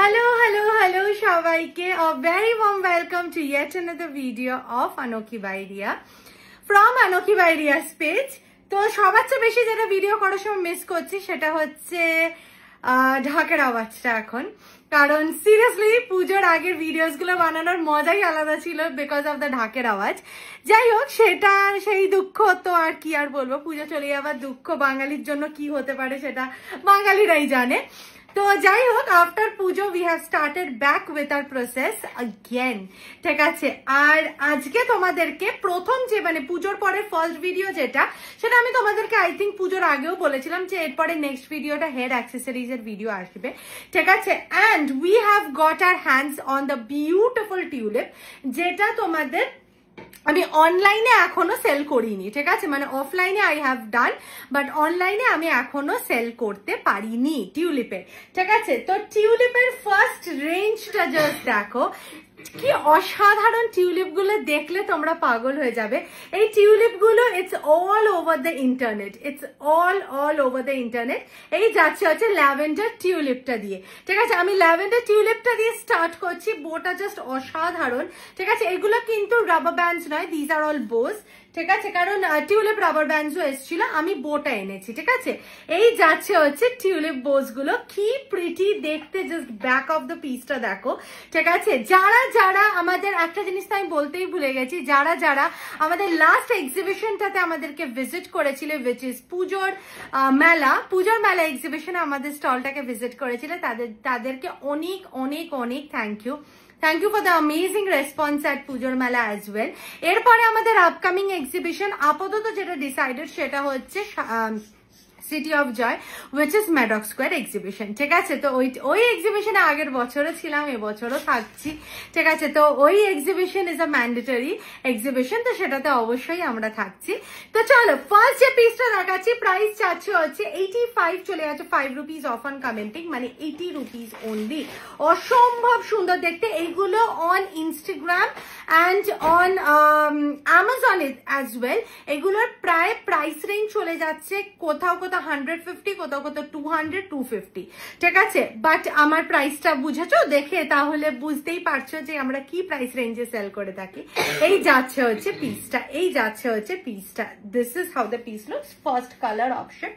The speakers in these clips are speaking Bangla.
Hello সবাইকে a very warm welcome to yet another video of Anokhi by Ria from Anokhi by Ria's page. তো সবার চেয়ে বেশি যেটা ভিডিও করার সময় মিস করছি সেটা হচ্ছে ঢাকের আওয়াজটা এখন, কারণ সিরিয়াসলি পুজোর আগের ভিডিওস গুলো বানানোর মজাই আলাদা ছিল বিকজ অফ দ্য ঢাকের আওয়াজ। যাই হোক, সেটা সেই দুঃখ তো আর কি আর বলবো, পুজো চলে যাবার দুঃখ বাঙালির জন্য কি হতে পারে সেটা বাঙালিরাই জানে। তো যাই হোক, after Puja we have started back with our process again, ঠিক আছে। আর আজকে তোমাদেরকে প্রথম যে মানে পুজোর পরের ফার্স্ট ভিডিও যেটা, সেটা আমি তোমাদেরকে আই থিঙ্ক পুজোর আগেও বলেছিলাম যে এরপরে নেক্সট ভিডিওটা হেয়ার অ্যাক্সেসরিজ এর ভিডিও আসবে, ঠিক আছে। And we have got hour hands on the beautiful tulip, যেটা তোমাদের আমি অনলাইনে এখনো সেল করিনি, ঠিক আছে। মানে অফলাইনে আই হ্যাভ ডান, বাট অনলাইনে আমি এখনো সেল করতে পারিনি টিউলিপের, ঠিক আছে। তো টিউলিপের ফার্স্ট রেঞ্জটা জাস্ট দেখো, কি অসাধারণ টিউলিপ গুলো, দেখলে তোমরা পাগল হয়ে যাবে। এই টিউলিপ গুলো it's all over the internet, it's all over the internet. এই যাচ্ছে হচ্ছে ল্যাভেন্ডার টিউলিপটা দিয়ে, ঠিক আছে। আমি ল্যাভেন্ডার টিউলিপটা দিয়ে স্টার্ট করছি। বোটা জাস্ট অসাধারণ, ঠিক আছে। এগুলো কিন্তু রাবার ব্যান্ডস নয়, দিজ আর অল বোস, ঠিক আছে। কারণ টিউলিপ রাবার ব্যান্ডসও এসেছিল, আমি বোটা এনেছি, ঠিক আছে। এই যাচ্ছে হচ্ছে টিউলিপ বোস গুলো, কি প্রিটি দেখতে, জাস্ট ব্যাক অফ দ্য পিসটা দেখো, ঠিক আছে। যারা যারা আমাদের একটা জিনিস তো আমি বলতেই ভুলে গেছি, যারা যারা আমাদের লাস্ট এক্সিবিশনটাতে আমাদেরকে ভিজিট করেছিল, উইচ ইজ পুজোর মেলা এক্সিবিশনে আমাদের স্টলটাকে ভিজিট করেছিল, তাদেরকে অনেক অনেক অনেক thank you for the amazing response at পুজোর মেলা অ্যাজ ওয়েল। এরপরে আমাদের আপকামিং এক্সিবিশন আপাতত যেটা ডিসাইডেড সেটা হচ্ছে city of joy, which is Maddox Square exhibition, ঠিক আছে। তো ওই এক্সিবিশনে আগের বছরও ছিলাম, এবছরও থাকছি, ঠিক আছে। তো ওই exhibition is a mandatory exhibition, তো সেটাতে অবশ্যই আমরা থাকছি। তো চলো, ফার্স্ট যে পিসটা দেখাচ্ছি, প্রাইস চাচ্ছি হচ্ছে 85, চলে যাচ্ছে 5 রুপিস অফ অন কমেন্টিং, মানে 80 রুপিস অনলি। অসম্ভব সুন্দর দেখতে এইগুলো, on Instagram and on Amazon as well. এগুলোর প্রায় প্রাইস রেঞ্জ চলে যাচ্ছে কোথাও 150, কোথাও 200, 250, ঠিক আছে। বাট আমার প্রাইসটা বুঝেছো দেখে, তাহলে বুঝতেই পারছো যে আমরা কি প্রাইস রেঞ্জে সেল করে থাকি। এই যাচ্ছে হচ্ছে পিসটা, this is how the piece looks. First colour option,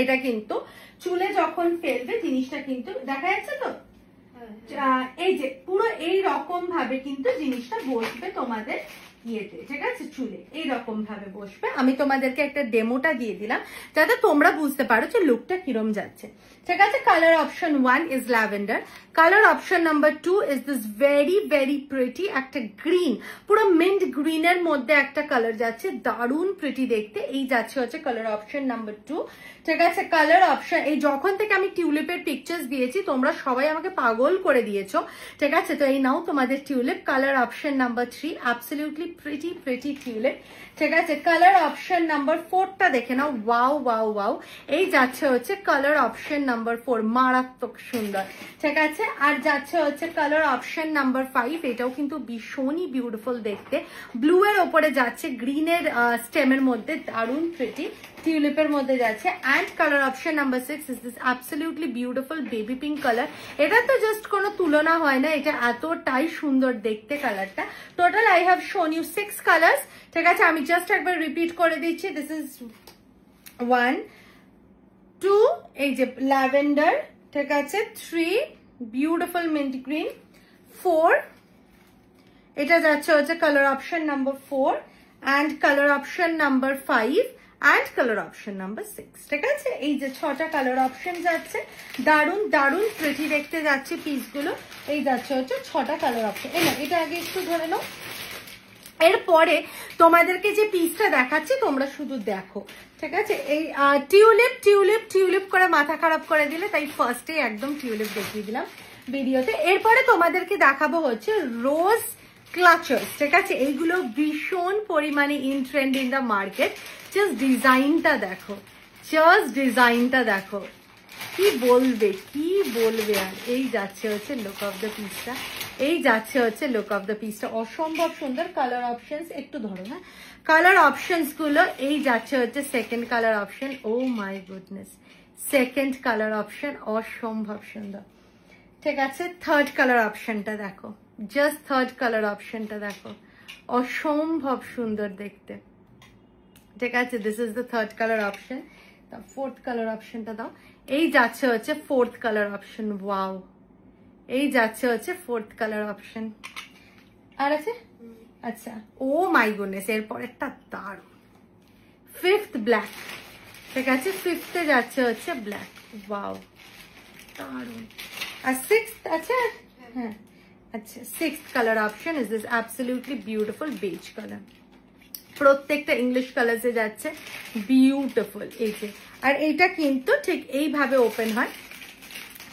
এটা কিন্তু চুলে যখন ফেলবে জিনিসটা কিন্তু দেখা যাচ্ছে তো, এই যে পুরো এই রকম ভাবে কিন্তু জিনিসটা বসবে তোমাদের ইয়েতে, ঠিক আছে, চুলে এইরকম ভাবে বসবে। আমি তোমাদেরকে একটা ডেমোটা দিয়ে দিলাম যাতে তোমরা বুঝতে পারো যে লুকটা কিরম যাচ্ছে, ঠিক আছে। Colour option 1 is lavender, colour option number 2 is this very very pretty একটা গ্রিন, পুরো মিন্ট গ্রিনের মধ্যে একটা কালার যাচ্ছে, দারুণ প্রিটি দেখতে। এই যাচ্ছে হচ্ছে কালার অপশন নাম্বার 2, ঠিক আছে। কালার অপশন, এই যখন থেকে আমি টিউলিপের পিকচার্স দিয়েছি তোমরা সবাই আমাকে পাগল করে দিয়েছো, ঠিক আছে। তো এই নাও তোমাদের tulip, colour option number 3, absolutely pretty tulip, ঠিক আছে। কালার অপশন নাম্বার 4টা দেখে নাও, ওয়াও। এই যাচ্ছে হচ্ছে কালার অপশন নাম্বার 4, মারাত্মক সুন্দর, ঠিক আছে। আর যাচ্ছে হচ্ছে কালার অপশন নাম্বার 5, এটাও কিন্তু ভীষণই বিউটিফুল দেখতে, ব্লু এর ওপরে যাচ্ছে, গ্রিনের স্টেমের মধ্যে, দারুণ প্রিটি টিউলিপের মধ্যে যাচ্ছে। And colour option number 6 is this absolutely beautiful baby pink colour. এটা তো জাস্ট কোনো তুলনা হয় না, এটা এতটাই সুন্দর দেখতে কালারটা। Total I have shown you 6 colours, ঠিক আছে। আমি জাস্ট একবার রিপিট করে দিচ্ছি, দিস ইজ 1, 2, এই যে ল্যাভেন্ডার, ঠিক আছে, 3 বিউটিফুল মিন্ট গ্রিন, 4 এটা যাচ্ছে হচ্ছে colour option number 4, and colour option number 5, and colour option number 6, ঠিক আছে। এই যে 6টা কালার অপশন যাচ্ছে, দারুণ প্রিটি দেখতে যাচ্ছে পিসগুলো। এই যাচ্ছে হচ্ছে 6টা কালার অপশন। এটা আগে একটু ধরে নাও। এরপরে তোমাদেরকে যে পিসটা দেখাচ্ছি তোমরা শুধু দেখো, ঠিক আছে। এই টিউলিপ করে মাথা খারাপ করে দিলে, তাই ফার্স্টে একদম টিউলিপ দেখিয়ে দিলাম ভিডিওতে। এরপরে তোমাদেরকে দেখাবো হচ্ছে রোজ ক্লাচার্স, ঠিক আছে। এইগুলো ভীষণ পরিমাণে in trend in the market. Just ডিজাইনটা দেখো, কি বলবে আর। এই যাচ্ছে হচ্ছে লুক অফ দ্য পিসটা, অসম্ভব সুন্দর। কালার অপশনস একটু ধরো, হ্যাঁ, কালার অপশনস গুলো এই যাচ্ছে হচ্ছে second colour option, oh my goodness, second colour option অসম্ভব সুন্দর, ঠিক আছে, থার্ড কালার অপশনটা দেখো, জাস্ট থার্ড কালার অপশনটা দেখো, অসম্ভব সুন্দর দেখতে। ঠিক আছে, this is the third colour option. Fourth colour অপশনটা দাও। এই যাচ্ছে হচ্ছে ফোর্থ কালার অপশন। ওয়াও, এই যাচ্ছে হচ্ছে ফোর্থ কালার অপশন। আর আছে? আচ্ছা, ও মাই গুডনেস, এরপরেরটা দারুণ। Fifth black. ঠিক আছে, ফিফথে যাচ্ছে হচ্ছে ব্ল্যাক। ওয়াও, দারুণ। আর সিক্সথ আছে? হ্যাঁ, আচ্ছা, sixth colour option is this absolutely beautiful beige colour. প্রত্যেকটা ইংলিশ কালার্সে যাচ্ছে, বিউটিফুল। এই যে, আর এইটা কিন্তু ঠিক এইভাবে ওপেন হয়।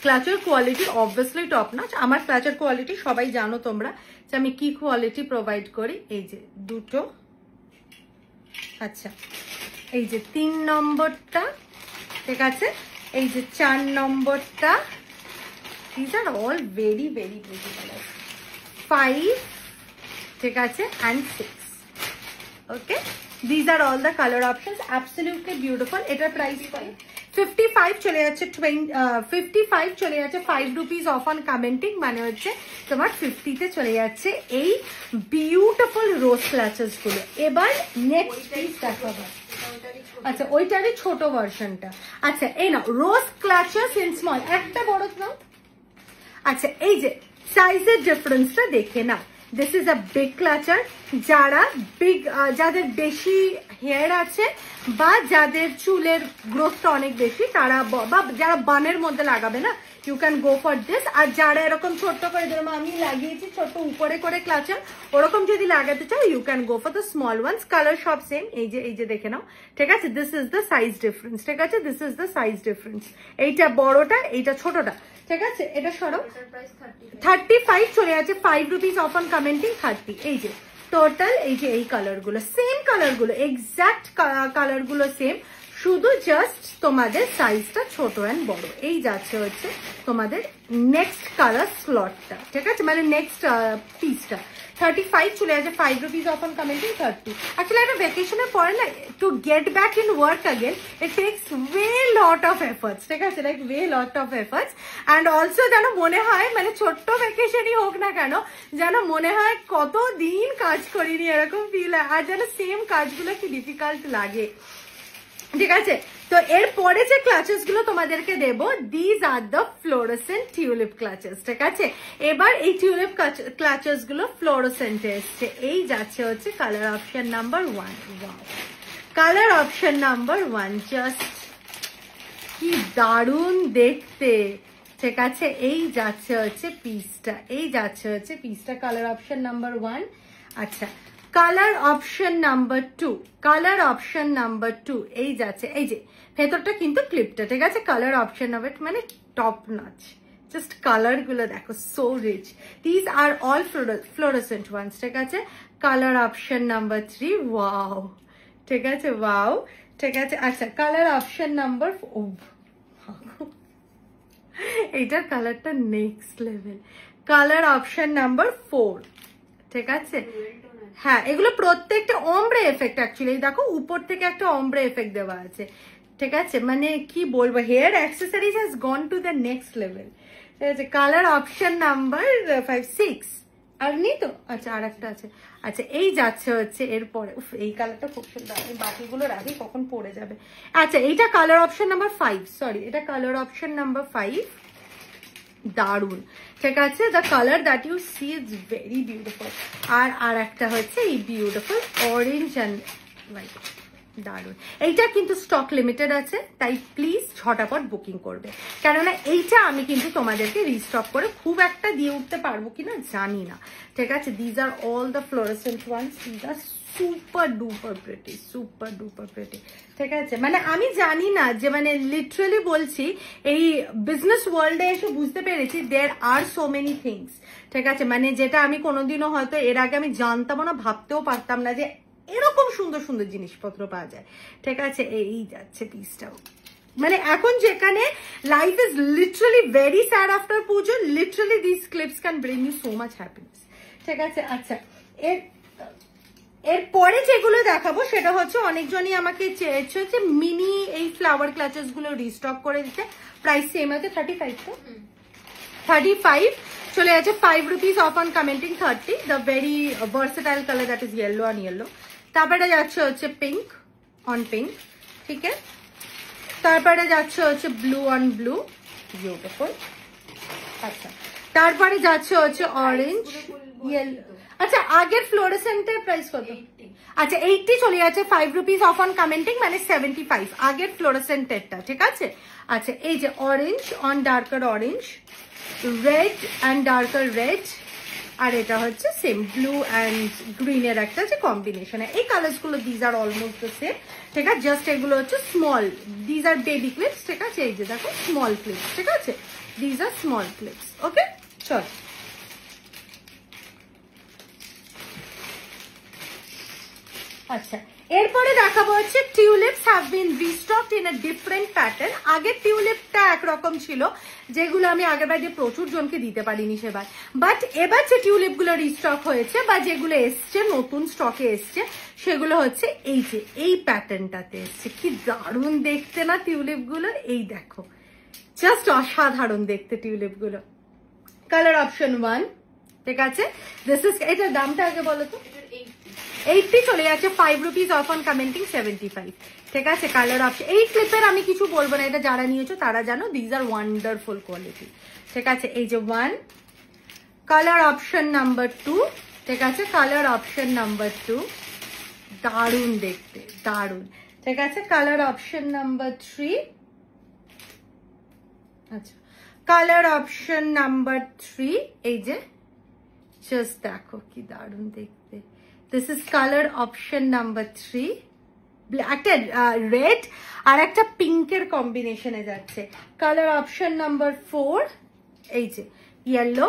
ক্লাচের কোয়ালিটি অবভিয়াসলি টপ নচ। আমার ক্লাচের কোয়ালিটি সবাই জানো তোমরা যে আমি কি কোয়ালিটি প্রোভাইড করি। এই যে দুটো, আচ্ছা, এই যে 3 নম্বরটা, ঠিক আছে, এই যে 4 নম্বরটা, this are all very very pretty colour. 5, ঠিক আছে, and 6. Okay, this are all the colour options, absolutely beautiful. এটার প্রাইস 55 চলে যাচ্ছে, 55 চলে যাচ্ছে 5 রুপিস অফ অন কমেন্টিং, মানে হচ্ছে তোমার 50-তে চলে যাচ্ছে এই বিউটিফুল রোজ ক্লাচেস গুলো। এবার নেক্সট পিস দেখাবো। আচ্ছা, ওইটারই ছোট ভার্সনটা। আচ্ছা, এই নাও রোজ ক্লাচেস ইন স্মল, একটা বড় নাও। আচ্ছা, এই যে সাইজের ডিফারেন্সটা দেখে নাও। This is a big clutcher. যারা বিগ, যাদের বেশি হেয়ার আছে বা যাদের চুলের গ্রোথটা অনেক বেশি, তারা বা যারা বানের মধ্যে লাগাবে না, you can go for this. আর যারা এরকম ছোট্ট করে, যেরকম আমি লাগিয়েছি ছোট্ট উপরে করে ক্লাচার, ওরকম যদি লাগাতে চাও, you can go for the small ones. Colour সব সেম। এই যে দেখে নাও। ঠিক আছে, this is the size difference. ঠিক আছে, this is the size difference. এইটা বড়টা, এইটা ছোটটা। ঠিক আছে, এটা সরো। 35 চলে যাচ্ছে 5 রুপিস অফ অন কমেন্টিং 30। এই যে টোটাল, এই যে এই কালার গুলো সেম, কালার গুলো এক্সাক্ট কালার গুলো সেম, শুধু জাস্ট তোমাদের সাইজটা ছোট অ্যান্ড বড়। এই যাচ্ছে হচ্ছে তোমাদের নেক্সট কালার স্লটটা। ঠিক আছে, মানে নেক্সট পিসটা 35 চলে যাচ্ছে 5 rupees of on commenting 30। Actually একটা ভ্যাকেশনের পরে না, to get back in work again, it takes way lot of efforts. ঠিক আছে, like way lot of efforts. And also যেন মনে হয়, মানে ছোট্ট ভ্যাকেশনই হোক না কেন, যেন মনে হয় কতদিন কাজ করিনি, এরকম ফিল হয়। আর যেন সেম কাজগুলো কি ডিফিকাল্ট লাগে। ঠিক আছে, তো এরপরে যে ক্লাচেস গুলো তোমাদেরকে দেব, these are the fluorescent tulip clutches. ঠিক আছে, এবার এই টিউলিপ ক্লাচেস গুলো ফ্লোরোসেন্টে এসছে। এই যাচ্ছে হচ্ছে colour option number 1। Colour option number 1, just কি দারুণ দেখতে। ঠিক আছে, এই যাচ্ছে হচ্ছে পিসটা, এই যাচ্ছে হচ্ছে পিসটা, কালার অপশন নাম্বার 1। আচ্ছা, colour option number 2, colour option number 2, এই যাচ্ছে, এই যে ভেতরটা কিন্তু ক্লিপটা। ঠিক আছে, কালার অপশন নাম্বার, মানে টপ নচ। জাস্ট কালার গুলো দেখো, so rich. This are all fluorescent ones. ঠিক আছে, কালার অপশন নাম্বার 3, ওয়াও। ঠিক আছে, ওয়াও। ঠিক আছে, আচ্ছা, কালার অপশন নাম্বার, ও এইটার কালারটা next level. Colour option number 4। ঠিক আছে, হ্যাঁ, এগুলো প্রত্যেকটা অমব্রে এফেক্ট। অ্যাকচুয়ালি দেখো, উপর থেকে একটা অমব্রে এফেক্ট দেওয়া আছে। ঠিক আছে, মানে কি বলবো, hair accessories has gone to the next level. ঠিক আছে, কালার অপশন নাম্বার 5, 6 আর নেই তো? আচ্ছা, আর একটা আছে। আচ্ছা, এই যাচ্ছে হচ্ছে এরপরে, এই কালারটা খুব সুন্দর। আমি বাকিগুলো রাখি, কখন পড়ে যাবে। আচ্ছা, এইটা কালার অপশন নাম্বার 5, সরি, এটা কালার অপশন নাম্বার 5। দারুন। ঠিক আছে, the colour that you see is very beautiful. আর একটা হচ্ছে এই বিউটিফুল অরেঞ্জ অ্যান্ড হোয়াইট, দারুন। এইটা কিন্তু স্টক লিমিটেড আছে, তাই প্লিজ ঝটাপট বুকিং করবে, কেননা এইটা আমি কিন্তু তোমাদেরকে রিস্টক করে খুব একটা দিয়ে উঠতে পারবো কিনা জানি না। ঠিক আছে, these are all the fluorescent ones, these are super duper pretty, super duper pretty. ঠিক আছে, মানে আমি জানি না যে, মানে লিটারালি বলছি, এই বিজনেস ওয়ার্ল্ডে এসে বুঝতে পেরেছি দেয়ার আর সো মেনি থিংস। ঠিক আছে, মানে যেটা আমি কোনোদিনও হয়তো এর আগে আমি জানতাম না, ভাবতেও পারতাম না যে এরকম সুন্দর সুন্দর জিনিসপত্র পাওয়া যায়। ঠিক আছে, এই যাচ্ছে পিসটাও। মানে এখন যেখানে life is literally very sad after Pujo, literally this clips can bring you so much happiness. ঠিক আছে, আচ্ছা, এরপরে যেগুলো দেখাবো সেটা হচ্ছে, অনেকজনই আমাকে চেয়েছে যে মিনি এই ফ্লাওয়ার ক্লাচেস গুলো রিস্টক করে দিতে। প্রাইস সেম আছে 35। তো 35 চলে যাচ্ছে 5 rupees off on commenting 30 the very versatile color that is yellow on yellow তারপরে যাচ্ছে হচ্ছে পিঙ্ক অন পিঙ্ক ঠিক আছে তারপরে যাচ্ছে হচ্ছে ব্লু অন ব্লু বিউটিফুল আচ্ছা তারপরে যাচ্ছে হচ্ছে অরেঞ্জ ইয়েলো আচ্ছা আগের ফ্লোরেসেন্টের প্রাইস কত আচ্ছা 80 চলে যাচ্ছে 5 rupees off on commenting মানে 75 আগের ফ্লোরেসেন্টেরটা ঠিক আছে আচ্ছা এই যে orange on darker orange red and darker red আর এটা হচ্ছে সেম ব্লু অ্যান্ড গ্রিনের একটা যে কম্বিনেশন এই কালার্স গুলো these are almost the same ঠিক আছে জাস্ট এগুলো হচ্ছে small these are baby clips ঠিক আছে এই যে দেখো স্মল ক্লিপস ঠিক আছে these are small clips okay চল আচ্ছা এরপরে দেখাবো হচ্ছে tulips have been restocked in a different pattern আগে টিউলিপটা একরকম ছিল যেগুলো আমি আগেরবার যে প্রচুর জনকে দিতে পারিনি সেবার বাট এবার যে টিউলিপ গুলো রিস্টক হয়েছে বা যেগুলো এসছে নতুন স্টকে এসছে সেগুলো হচ্ছে এই যে এই প্যাটার্নটাতে এসছে কি দারুণ দেখতে না টিউলিপ গুলো এই দেখো জাস্ট অসাধারণ দেখতে টিউলিপ গুলো কালার অপশন 1 ঠিক আছে দিস ইজ এটার দামটা আগে বলো তো 80 চলে যাচ্ছে 5 rupees off on commenting 75 ঠিক আছে কালার অপশন এই ক্লিপের আমি কিছু বলবো না এটা যারা নিয়েছো তারা জানো দিজ আর ওয়ান্ডারফুল কোয়ালিটি ঠিক আছে এই যে 1 কালার অপশন নাম্বার 2 ঠিক আছে কালার অপশন নাম্বার 2 দারুণ দেখতে দারুণ ঠিক আছে কালার অপশন নাম্বার 3 আচ্ছা কালার অপশন নাম্বার 3 এই যে জাস্ট দেখো কি দারুণ দেখতে This is color option number 3 একটা রেড আর একটা পিঙ্কের কম্বিনেশনে যাচ্ছে কালার অপশন নাম্বার 4 এই যে ইয়েলো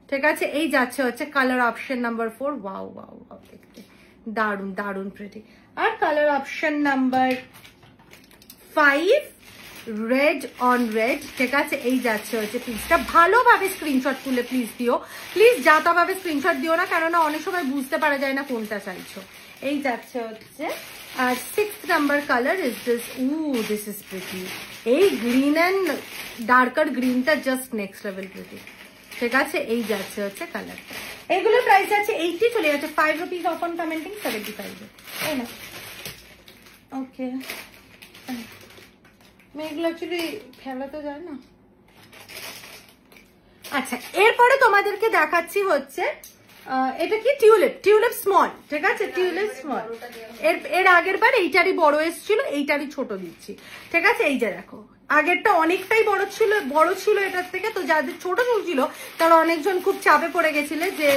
ঠিক আছে এই যাচ্ছে হচ্ছে colour option number 4 wow wow wow দেখতে দারুণ দারুণ প্রিটি আর colour option number 5 red on red ঠিক আছে এই যাচ্ছে হচ্ছে প্লিজটা ভালোভাবে স্ক্রিনশট তুলে প্লিজ দিও প্লিজ যাতাভাবে স্ক্রিনশট দিও না কেননা অনেক সময় বুঝতে পারা যায় না কোনটা চাইছো এই যাচ্ছে হচ্ছে আর 6th number colour is this is pretty এই গ্রিন অ্যান্ড ডার্কার গ্রিনটা জাস্ট নেক্সট লেভেল প্রিটি ঠিক আছে এই যাচ্ছে হচ্ছে কালারটা এগুলোর প্রাইস আছে 80 চলে যাচ্ছে 5 rupees off on commenting 75 এই না ওকে মেয়েগুলো অ্যাকচুয়ালি ফেলাতে যায় না আচ্ছা এরপরে তোমাদেরকে দেখাচ্ছি হচ্ছে এটা কি টিউলিপ স্মল ঠিক আছে টিউলিপ স্মল এর আগের বার এইটারই বড় এসেছিল এইটারই ছোট দিচ্ছি ঠিক আছে এই যে দেখো আগেরটা অনেকটাই বড় ছিল এটার থেকে তো যাদের ছোট চুল ছিল তারা অনেকজন খুব চাপে পড়ে গেছিলে যে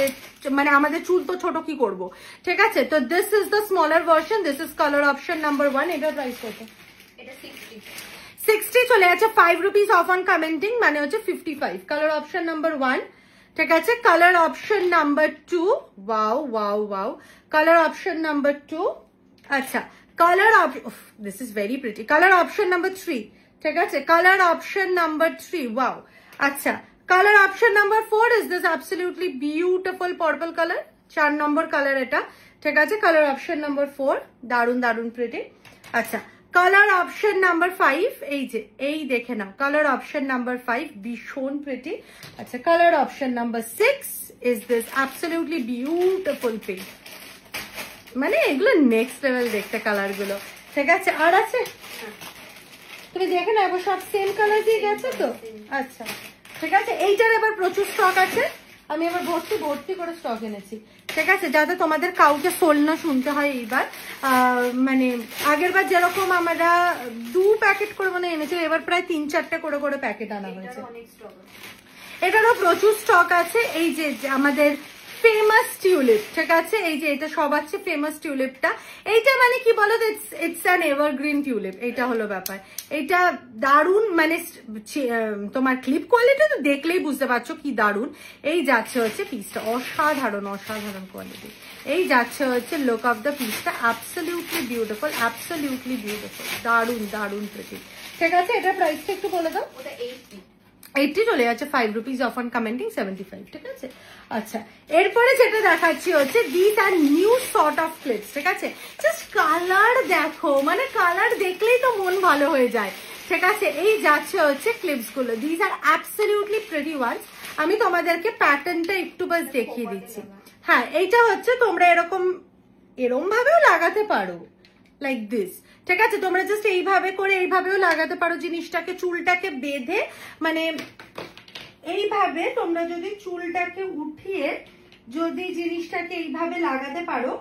মানে আমাদের চুল তো ছোট কি করব ঠিক আছে তো this is the smaller version this is colour option number 1 এটার প্রাইস কত এটা 60 চলে যাচ্ছে 5 rupees off on commenting মানে হচ্ছে 55 কালার অপশন নাম্বার 1 ঠিক আছে colour option number 2 wow wow wow colour option number 2 আচ্ছা colour this is very pretty colour option number 3 ঠিক আছে কালার অপশন নাম্বার 3 ওয়াও আচ্ছা colour option number 4 is this absolutely beautiful purple colour 4 number colour এটা ঠিক আছে কালার অপশন নাম্বার 4 দারুন দারুন প্রিটি আচ্ছা কালার অপশন নাম্বার 5 এই যে এই দেখে নাও কালার অপশন নাম্বার 5 ভীষণ প্রিটি আচ্ছা colour option number 6 is this absolutely beautiful pink মানে এগুলো নেক্সট লেভেল দেখতে কালার গুলো ঠিক আছে আর আছে তুমি দেখে না এবার সব সেম কালার দিয়ে গেছে তো আচ্ছা ঠিক আছে এইটার এবার প্রচুর স্টক আছে আমি এবার ভর্তি করে স্টক এনেছি ঠিক আছে যাতে তোমাদের কাউকে সোল না শুনতে হয় এইবার মানে আগের বার যেরকম আমরা 2 প্যাকেট করে মানে এনেছি এবার প্রায় 3-4টা করে প্যাকেট আনা হয়েছে এটারও প্রচুর স্টক আছে এই যে আমাদের ফেমাস টিউলিপ ঠিক আছে এই যে এটা সব আছে ফেমাস টিউলিপটা এইটা মানে কি বলো ইটস অ্যান এভারগ্রিন টিউলিপ এটা হলো ব্যাপার এটা দারুন মানে তোমার ক্লিপ কোয়ালিটি তো দেখলেই বুঝতে পারছো কি দারুন এই যাচ্ছে হচ্ছে পিসটা অসাধারণ কোয়ালিটি এই যাচ্ছে হচ্ছে লুক অফ দ্য পিসটা অ্যাবসলিউটলি বিউটিফুল দারুন প্রিটি ঠিক আছে এটা প্রাইসটা একটু বলে দাও ওটা 80 চলে যাচ্ছে 5 rupees off on commenting 75 ঠিক আছে আচ্ছা এরপরে যেটা দেখাচ্ছি হচ্ছে this are new sort of clips ঠিক আছে জাস্ট কালার দেখো মানে কালার দেখলেই তো মন ভালো হয়ে যায় ঠিক আছে এই যাচ্ছে হচ্ছে ক্লিপস গুলো this are absolutely pretty ones আমি তোমাদেরকে প্যাটার্নটা একটু বাস দেখিয়ে দিচ্ছি। হ্যাঁ, এইটা হচ্ছে তোমরা এরকম ভাবেও লাগাতে পারো, লাইক দিস। ঠিক আছে, তোমরা জাস্ট এইভাবে করে এইভাবেও লাগাতে পারো জিনিসটাকে, চুলটাকে বেঁধে, মানে এইভাবে তোমরা যদি চুলটাকে উঠিয়ে যদি জিনিসটাকে এইভাবে লাগাতে পারো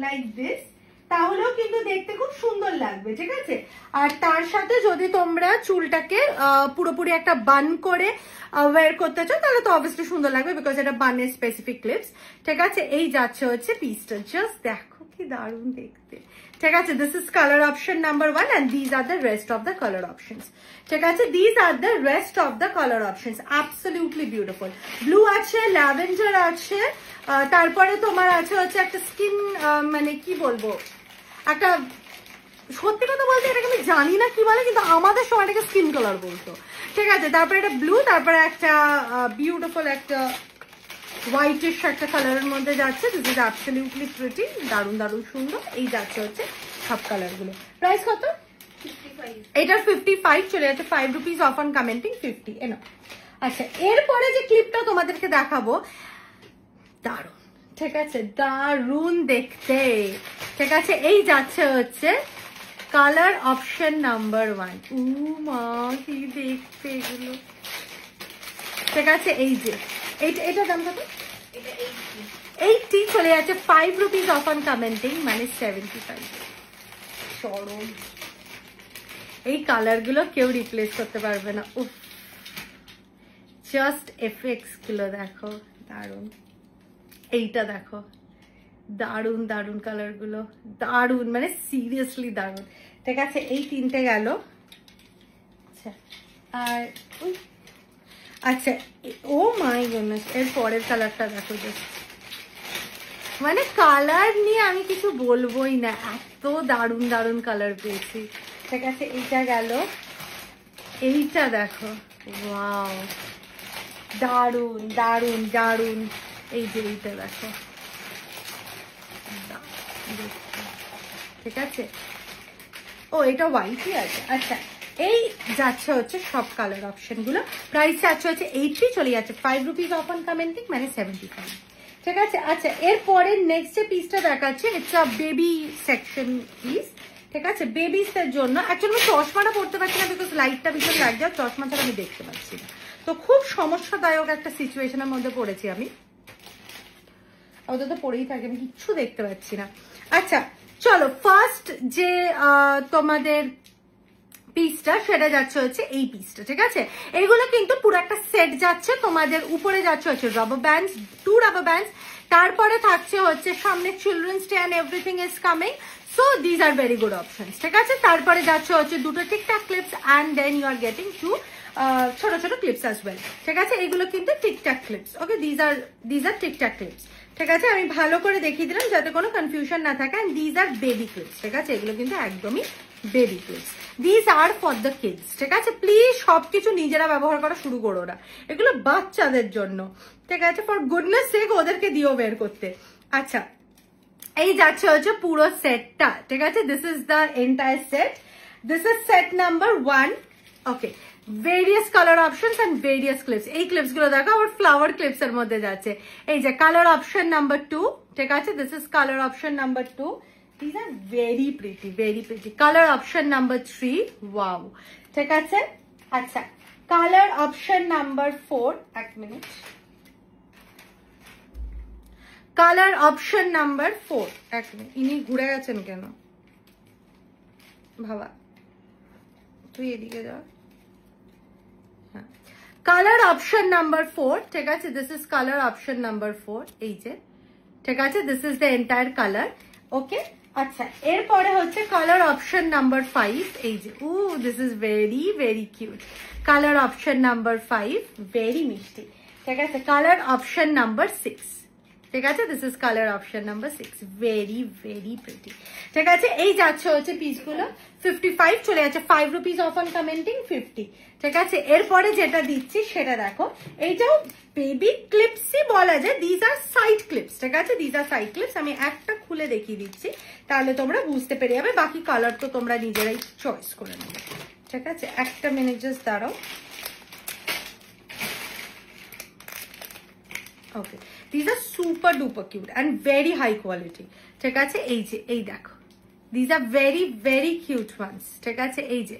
লাইক দিস, তাহলেও কিন্তু দেখতে খুব সুন্দর লাগবে। ঠিক আছে, আর তার সাথে যদি তোমরা চুলটাকে পুরোপুরি একটা বান করে ওয়্যার করতে চাও তাহলে তো অবভিয়াসলি সুন্দর লাগবে, বিকজ এটা বানের স্পেসিফিক ক্লিপস। ঠিক আছে, এই যাচ্ছে হচ্ছে পিসটা, জাস্ট দেখো কি দারুণ দেখতে। ঠিক আছে, this is colour option number 1 and these are the rest of the color options. ঠিক আছে, these are the rest of the color options. Absolutely beautiful. Blue আছে, ল্যাভেন্ডার আছে, তারপরে তোমার আছে হচ্ছে একটা স্কিন, মানে কি বলবো, একটা, সত্যি কথা বলতে এটাকে আমি জানি না কি বলে, কিন্তু আমাদের সময় এটাকে স্কিন কালার বলতো। ঠিক আছে, তারপরে এটা ব্লু, তারপরে একটা বিউটিফুল একটা হোয়াইটিশ একটা কালারের মধ্যে যাচ্ছে। দিস ইজ অ্যাবসলিউটলি প্রিটি, দারুণ দারুণ সুন্দর। এই যাচ্ছে হচ্ছে সব কালার গুলো। প্রাইস কত? 55। এটার 55 চলে যাচ্ছে 5 রুপিস অফ অন কমেন্টিং 50। এনো, আচ্ছা, এরপরে যে ক্লিপটা তোমাদেরকে দেখাবো, দারুণ। ঠিক আছে, দারুণ দেখতে। ঠিক আছে, এই যাচ্ছে হচ্ছে কালার অপশন নাম্বার 1। ও মা, কি দেখতে এগুলো। ঠিক আছে, এই যে এটা দাম কত? 80 চলে যাচ্ছে 5 রুপিস অফ অন কমেন্টিং, মানে 75। চরম, এই কালার গুলো কেউ রিপ্লেস করতে পারবে না। উফ, জাস্ট এফেক্টস গুলো দেখো, দারুণ। এইটা দেখো, দারুণ দারুণ কালার গুলো, দারুণ, মানে সিরিয়াসলি দারুণ। ঠিক আছে, এই তিনটে গেল। আচ্ছা, আর আচ্ছা, ও মাই গডনেস, এর পরের কালারটা দেখো, জাস্ট মানে কালার নিয়ে আমি কিছু বলবোই না, এত দারুণ দারুণ কালার পেয়েছি। ঠিক আছে, এইটা গেল, এইটা দেখো, ওয়াও, দারুণ দারুণ দারুণ। এই যে এইটা দেখো, ঠিক আছে। ও, এটা হোয়াইটই আছে। আচ্ছা, এই যাচ্ছে হচ্ছে সব কালার অপশন গুলো। প্রাইস যাচ্ছে হচ্ছে 80, চলে যাচ্ছে 5 রুপিস অফ অন কমেন্টিং, মানে 75। ঠিক আছে, আচ্ছা, এরপরে নেক্সট যে পিসটা দেখাচ্ছে, it's a baby section piece. ঠিক আছে, বেবিসদের জন্য। অ্যাকচুয়ালি আমি চশমাটা পড়তে পারছি না, বিকজ লাইটটা ভীষণ লাগছে, আর চশমা ছাড়া আমি দেখতে পাচ্ছি না, তো খুব সমস্যাদায়ক একটা সিচুয়েশনের মধ্যে পড়েছি আমি। ওটা তো পড়েই থাকে, আমি কিচ্ছু দেখতে পাচ্ছি না। আচ্ছা, চলো, ফার্স্ট যে তোমাদের পিসটা, সেটা যাচ্ছে হচ্ছে এই পিসটা। ঠিক আছে, এগুলো কিন্তু পুরো একটা সেট যাচ্ছে তোমাদের। উপরে যাচ্ছে হচ্ছে রাবার ব্যান্ডস, 2 রাবার ব্যান্ডস, তারপরে থাকছে হচ্ছে সামনে children's day and everything is coming, so these are very good options. ঠিক আছে, তারপরে যাচ্ছে হচ্ছে 2টো tic tac clips and then you are getting 2 ছোট ছোট ক্লিপস অ্যাজ ওয়েল। ঠিক আছে, এগুলো কিন্তু tic tac clips. Okay, these are tic tac clips. ঠিক আছে, আমি ভালো করে দেখিয়ে দিলাম যাতে কোনো কনফিউশন না থাকে। And these are baby clips. ঠিক আছে, এগুলো কিন্তু একদমই baby clips. These are for the kids. ঠিক আছে, প্লিজ সবকিছু নিজেরা ব্যবহার করা শুরু করো না, এগুলো বাচ্চাদের জন্য। ঠিক আছে, ফর গুডনেস সেক ওদেরকে দিও বের করতে। আচ্ছা, এই যাচ্ছে হচ্ছে পুরো সেটটা। ঠিক আছে, this is the entire set, this is set number 1। Okay, various colour options and various clips. এই ক্লিপস গুলো দেখো, আবার ফ্লাওয়ার ক্লিপস এর মধ্যে যাচ্ছে। এই যে কালার অপশন নাম্বার 2। ঠিক আছে, this is colour option number 2। These are very pretty, very pretty. Color option number 3. Wow. ঠিক আছে, আচ্ছা, কালার অপশন নাম্বার 4। এক মিনিট, কালার অপশন নাম্বার 4। এক মিনিট, ইনি ঘুরে গেছেন কেন বাবা, তুই এদিকে যা। হ্যাঁ, কালার অপশন নাম্বার 4। ঠিক আছে, this is colour option number 4। এই যে, ঠিক আছে, this is the entire colour. Okay, আচ্ছা, এরপরে হচ্ছে কালার অপশন নাম্বার 5। এই যে, ও, this is very very cute. Colour option number 5, very মিষ্টি। ঠিক আছে, কালার অপশন নাম্বার 6। ঠিক আছে, this is colour option number 6, very very pretty. ঠিক আছে, এই যাচ্ছে হচ্ছে পিসগুলো 55, চলে যাচ্ছে 5 রুপিস অফ অন কমেন্টিং 50। ঠিক আছে, এরপরে যেটা দিচ্ছি সেটা দেখো, এইটাও বেবি ক্লিপসই বলা যায়, দিজ আর সাইড ক্লিপস। ঠিক আছে, দিজ আর সাইড ক্লিপস। আমি একটা খুলে দেখিয়ে দিচ্ছি, তাহলে তোমরা বুঝতে পেরে যাবে। বাকি কালার তো তোমরা নিজেরাই চয়েস করে নেবে। ঠিক আছে, একটা মিনিট জাস্ট দাঁড়াও। Okay, this are super duper cute and very high quality. ঠিক আছে, এই যে এই দেখো, this are very very cute ones. ঠিক আছে, এই যে